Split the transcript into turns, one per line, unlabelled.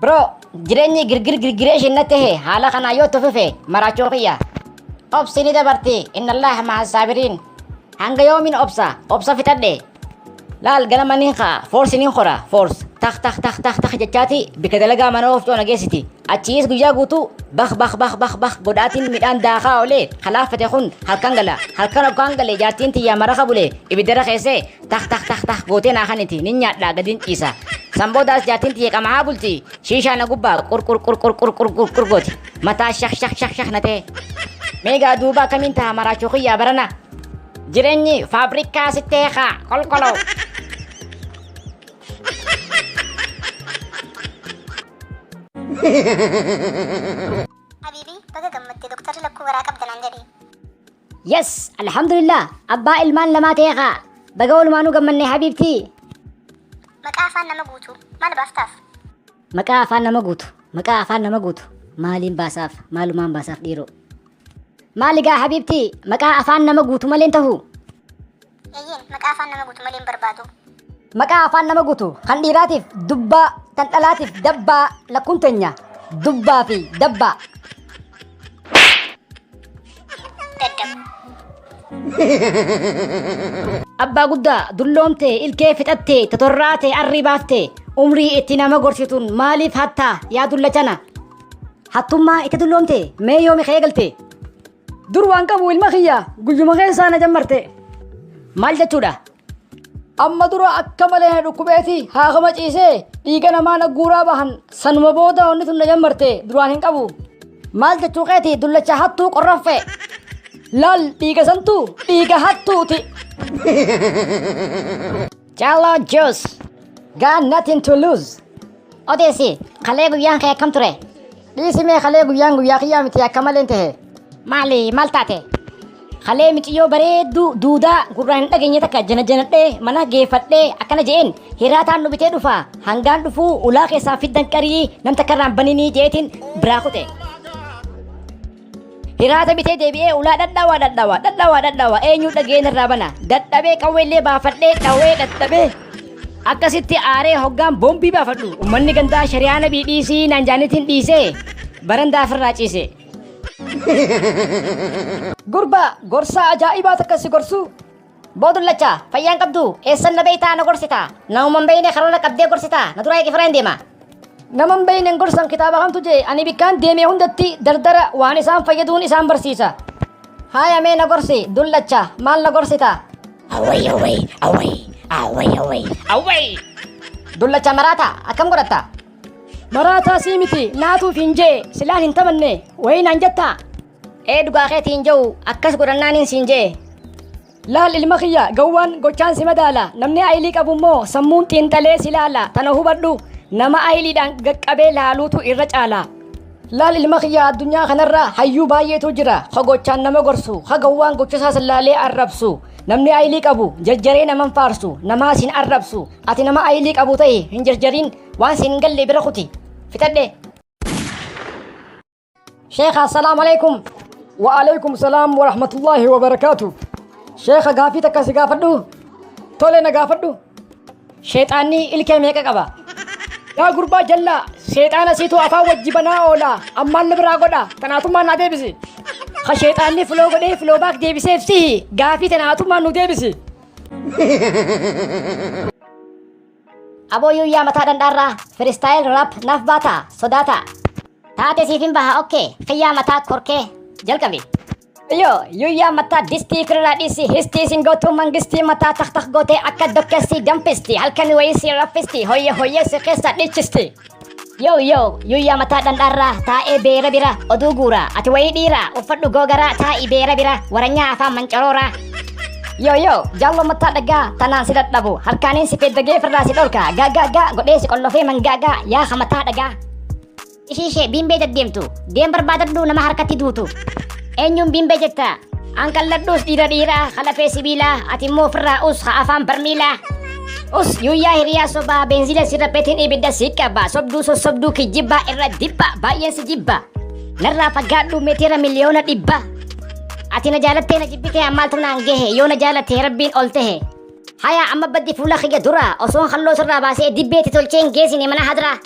برو جريني جرجريش النته حالا خنا يو تففه مراچوقيا أبسني دبرتي إن الله مع الصابرين هنگا يومين أبسا في تدي لا القلم نينخا فورس نينخورا فورس تخ جتاتي بكدلقا منوف تونا جيسيتي أتشيس قجا قوتو بخ قداتين ميدان داخا أولي خلافة خون هالكانغلا هالكانو كانغلي جاتين تي يا مرخا بولي إبدرا خيسي تخ قوتين آخانيتي نينيات لا قدين إيسا سامبو داس جاتين تي كمها بولتي شيشا نقوبا كور قوتي متا شخ نتي ميغا دوبا كمينتا مراچوخي يا برنا جريني فابريكا ستيخا كولو
حبيبي بقى قمت دكتور لكو وراك بدنا نجري
يس الحمد لله أبا المان لما تيخا بقول ما نقمني حبيبتي
مكافان نمقوتو ما نبافتاف
مكا أفان نمقوتو مالين باساف مالومان باساف ديرو مالقا حبيبتي مكا أفان نمقوتو مالين تهو
يين مكافان نمقوتو مالين بربادو
مكا أفان نمقوتو خنديراتف دبا تنقلاتف دبا لكنتنيا دبا في دبا
ددب
أبا قدا دلومتي الكيف تأتي تطراتي الربافتي عمري اتنا مغرشتون ماليف حتى يا دلتنا حتما اتدلومتي مي يومي خيقلتي دروان قبو المخيا قل مخي سانا جمرتي مال جتودا أما درو أكمله ركبتي هاغما چيسي إيغا نما نقورا بحن سنما بودا ونتو نجمرتي دروان قبو مال جتوقيتي دلچا حتو قرفة لال إيغا سنتو إيغا حتو تي Jalo Juice got nothing to lose. Odesi, khale guyang kaya kam ture. Disi me khale guyang guyakiya miti akamal ente hai. Mali maltate. Khale miti yo bare duda gurran dagenya taka jana mana gefatte akana jeen. Hiratan nubite dufa. Hanggan dufu ula ke safid dan kari nam takaram banini jetin brakute. Hirata bite debi'ee ulaa dadhawa eenyu dhageen irraa bana dadhabee qawweellee baafadhee dhawee dadhabee akkasitti aaree hoggaan boombii baafadhu ummanni gandaa shari'aa nabii dhiisii naan jaanitiin dhiisee barandaa ofirraa ciise. Gurba gorsaa ajaa'ibaa takkasi gorsuu boodullacha fayyaan qabdu eessan na beeytaa na gorsita namuman beeyne karoora qabdee gorsita na duraa eegifiraan deema. Naman baynen gorsan kitaaba kamtu je ani bikkaan deemee hundatti dardara waan isaan fayyaduun isaan barsiisa. Haaya mee na gorsi dullacha maal na gorsita? Awway. Dullacha maraata akkam godhatta? Maraata sii miti naatuuf hin jee silaan hin tamanne wayii naan jetta. Dhugaa keetii hin jiru akkas godhannaanin siin jee. Laal ilma kiyya gawwaan gochaan si madaala namni ayilii qabummoo sammuun xiinxalee si laala tana hubadhu. Nama ayiliidhaan gaqqabee laaluutu irra caala. Laal ilma kiyya addunyaa kanarra hayyuu baay'eetu jira. Gochaan nama gorsu, gawwaan gochasaa sallaalee arrabsu. Namni ayilii qabu jarjaree naman faarsu, namaa sin arrabsu. Ati nama ayilii qabu ta'e hin jarjariin waan sin galle bira kuti. Fitadhe. Sheekha assalaamu alaikum. Wa alaikum salaam wa rahmatullahi wa barakaatu. Sheekha gaafii takka si gaafadhu. Tole na gaafadhu. Sheexaanni ilkee meeqa qaba? Yaa gurbaa jallaa sheexaana siitu afaan wajji banaa oola ammaan na biraa godha tanaatummaan naa deebisi. Ha sheexaanni filoo godhee filoo baak deebiseef sihi gaafii tanaatummaan nu deebisi. Abooyyuu yaa mataa dandhaarraa firistaayil raap naaf baata sodaata. Taate siifin baha okkee fayyaa mataa korkee jalqabi. Yuyyaa mataa distii firraa dhiisi histii sin gootuu mangistii mataa tak gootee akka dokkeessi dampisti halkan wayisi raffisti hoyye si keessa dhichisti. Yuyyaa mataa dandhaarraa taa'ee beera bira oduu guura ati wayii dhiira uffadhu googaraa taa'ii beera bira waranyaa afaan mancaroora. Jaallo mataa dhagaa tanaan si dadhabu harkaaniin si feddagee firraa si dhorka gaa godhee si qollofee mangaagaa yaa mataa dhagaa. Ishiishee biimbee deddeemtu deem barbaadadhu nama harkatti duutu. Eenyuun biimbee jetta ankalladhuus dhiira kalafee sibiilaa ati immoo ofirraa us haa afaan barmiilaa. Yuyyaa hiriyaa sobaa beenzila sirra beetiin ibidda si qaba sobduu kijibba irra dibba baay'een si jibba narraa fagaadhu meetira miliyoona dhibba. Ati na jaalattee na jibbitee ammaaltu naan gahe yoo na jaalattee rabbiin ol tahe. Haya amma baddi fuula kiyya dura osoon halloo sirraa baasee dibbeetti tolcheen geessine mana hadraa.